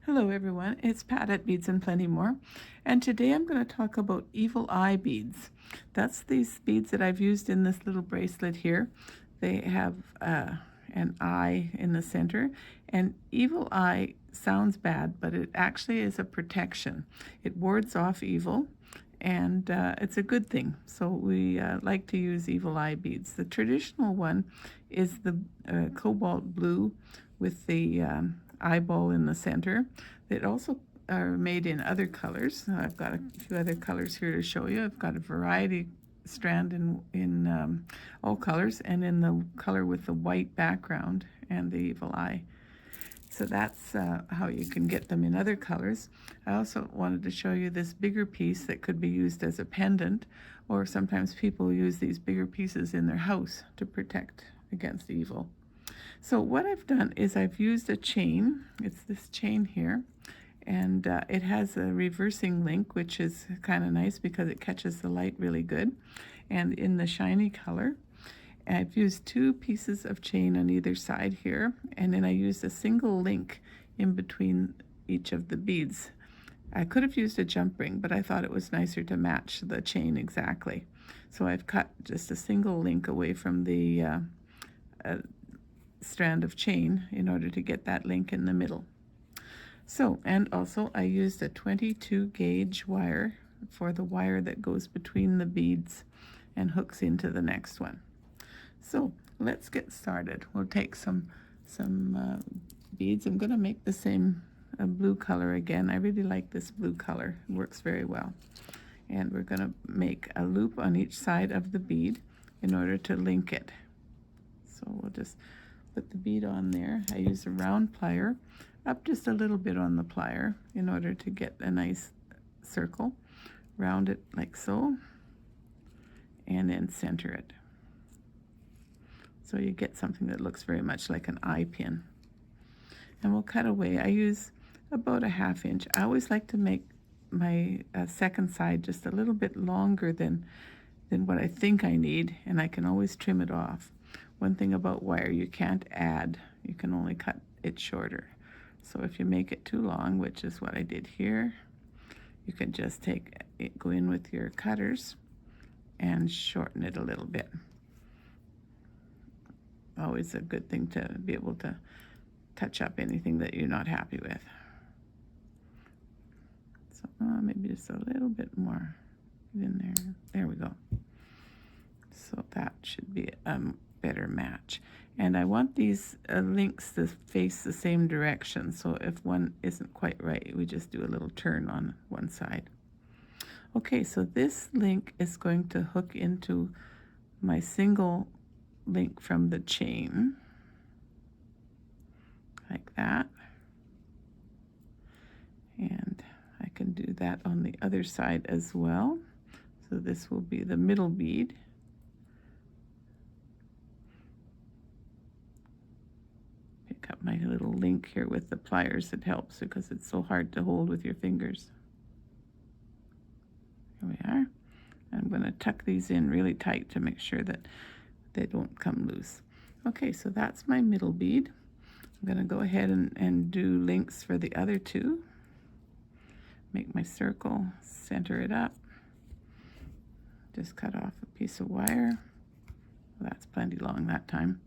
Hello everyone, it's Pat at Beads and Plenty More, and today I'm going to talk about evil eye beads. That's these beads that I've used in this little bracelet here. They have an eye in the center, and evil eye sounds bad, but it actually is a protection. It wards off evil, and it's a good thing. So we like to use evil eye beads. The traditional one is the cobalt blue with the eyeball in the center. It also are made in other colors. I've got a few other colors here to show you. I've got a variety strand in all colors, and in the color with the white background and the evil eye. So that's how you can get them in other colors. I also wanted to show you this bigger piece that could be used as a pendant, or sometimes people use these bigger pieces in their house to protect against evil. So what I've done is I've used a chain. It's this chain here, and it has a reversing link, which is kind of nice because it catches the light really good, and in the shiny color. I've used 2 pieces of chain on either side here, and then I used a single link in between each of the beads. I could have used a jump ring, but I thought it was nicer to match the chain exactly. So I've cut just a single link away from the strand of chain in order to get that link in the middle. So, and also I used a 22 gauge wire for the wire that goes between the beads and hooks into the next one. So let's get started. We'll take some beads. I'm going to make the same blue color again. I really like this blue color. It works very well. And we're going to make a loop on each side of the bead in order to link it. So we'll just put the bead on there. I use a round plier, up just a little bit on the plier in order to get a nice circle. Round it like so, and then center it. So you get something that looks very much like an eye pin. And we'll cut away. I use about a 1/2 inch. I always like to make my second side just a little bit longer than what I think I need, and I can always trim it off. One thing about wire, you can't add. You can only cut it shorter. So if you make it too long, which is what I did here, you can just go in with your cutters and shorten it a little bit. Always a good thing to be able to touch up anything that you're not happy with. So maybe just a little bit more in there. There we go. So that should be a better match. And I want these links to face the same direction. So if one isn't quite right, we just do a little turn on one side. Okay, so this link is going to hook into my single link from the chain, like that. And I can do that on the other side as well. So this will be the middle bead. Pick up my little link here with the pliers. It helps because it's so hard to hold with your fingers. Here we are. I'm going to tuck these in really tight to make sure that they don't come loose. Okay, so that's my middle bead. I'm going to go ahead and do links for the other 2. Make my circle, center it up. Just cut off a piece of wire. Well, that's plenty long that time.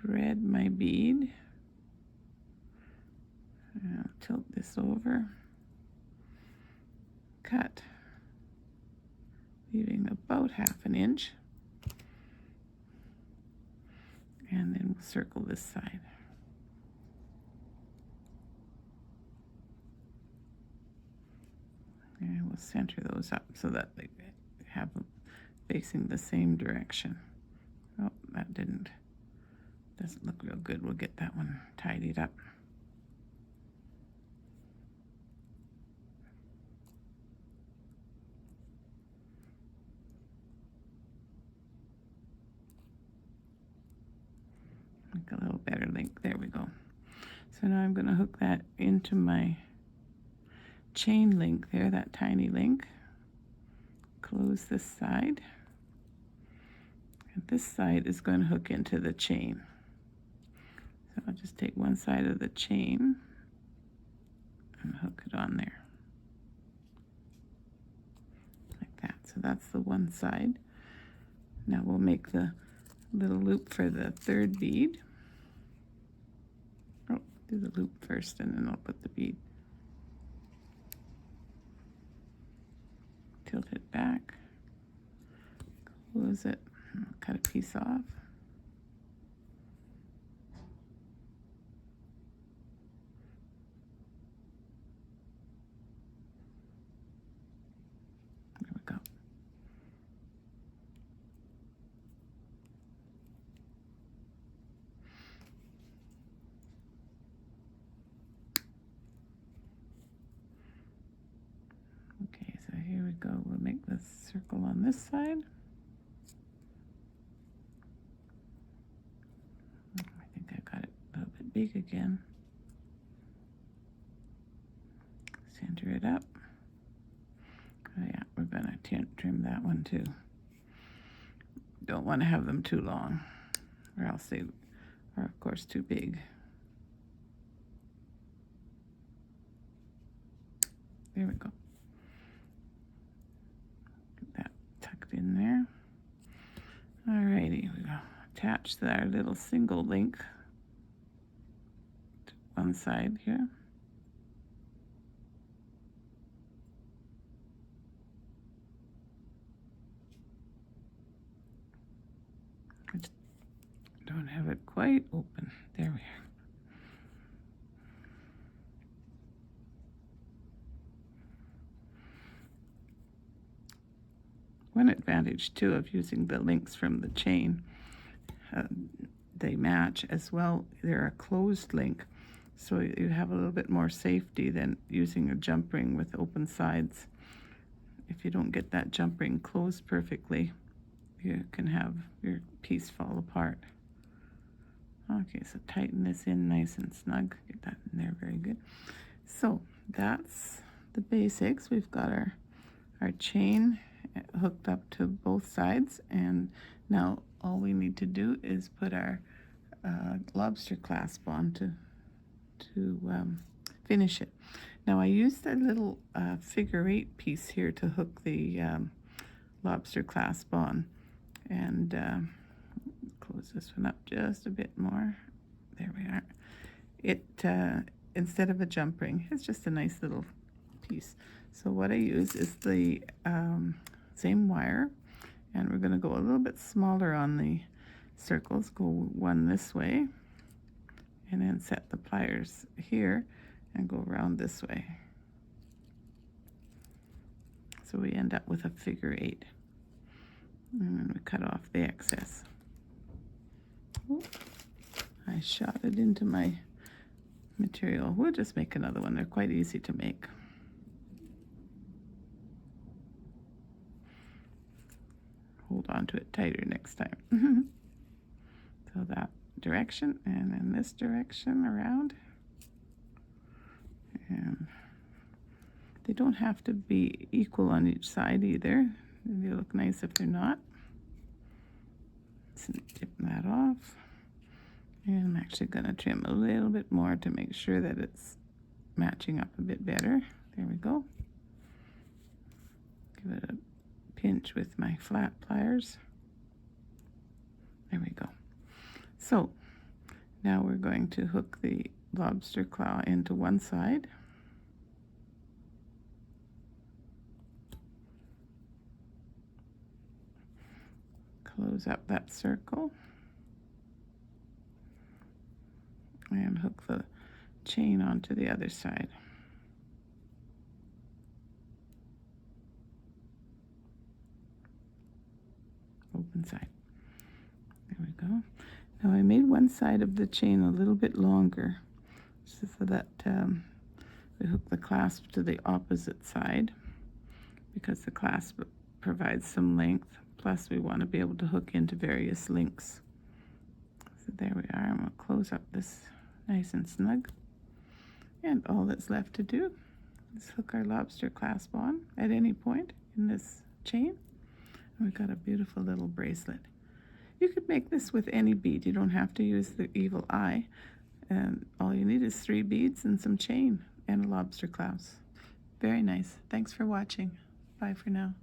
Thread my bead. I'll tilt this over. Cut, leaving about 1/2 inch. And then we'll circle this side. And we'll center those up so that they have them facing the same direction. Oh, that doesn't look real good. We'll get that one tidied up. Make a little better link. There we go. So now I'm going to hook that into my chain link there, that tiny link. Close this side. And this side is going to hook into the chain. So I'll just take one side of the chain and hook it on there like that. So that's the one side. Now we'll make the little loop for the third bead. Oh, do the loop first and then I'll put the bead. Tilt it back, close it, cut a piece off. There we go. Okay, so here we go. We'll make the circle on this side. I think I got it a little bit big again. Center it up. Oh yeah, we're gonna trim that one too. Don't want to have them too long, or else they are of course too big. There we go. Get that tucked in there. Alrighty, we go. Attach our little single link to one side here. I don't have it quite open. There we are. One advantage too of using the links from the chain, they match as well. They're a closed link, so you have a little bit more safety than using a jump ring with open sides. If you don't get that jump ring closed perfectly, you can have your piece fall apart. Okay, so tighten this in nice and snug. Get that in there, very good. So that's the basics. We've got our chain hooked up to both sides, and now all we need to do is put our lobster clasp on to finish it. Now I used a little figure 8 piece here to hook the lobster clasp on, and close this one up just a bit more. There we are. It instead of a jump ring, it's just a nice little piece. So what I use is the same wire, and we're going to go a little bit smaller on the circles. Go one this way, and then set the pliers here and go around this way. So we end up with a figure 8. And then we cut off the excess. Ooh, I shot it into my material. We'll just make another one. They're quite easy to make. Hold on to it tighter next time. So that direction, and then this direction around. And they don't have to be equal on each side either. They look nice if they're not. Tip that off. And I'm actually going to trim a little bit more to make sure that it's matching up a bit better. There we go. Give it a pinch with my flat pliers. There we go. So now we're going to hook the lobster claw into one side. Close up that circle and hook the chain onto the other side. Open side. There we go. Now I made one side of the chain a little bit longer so that we hook the clasp to the opposite side, because the clasp provides some length, plus we want to be able to hook into various links. So there we are. I'm going to close up this nice and snug, and all that's left to do is hook our lobster clasp on at any point in this chain. We've got a beautiful little bracelet. You could make this with any bead. You don't have to use the evil eye. And all you need is 3 beads and some chain and a lobster clasp. Very nice. Thanks for watching. Bye for now.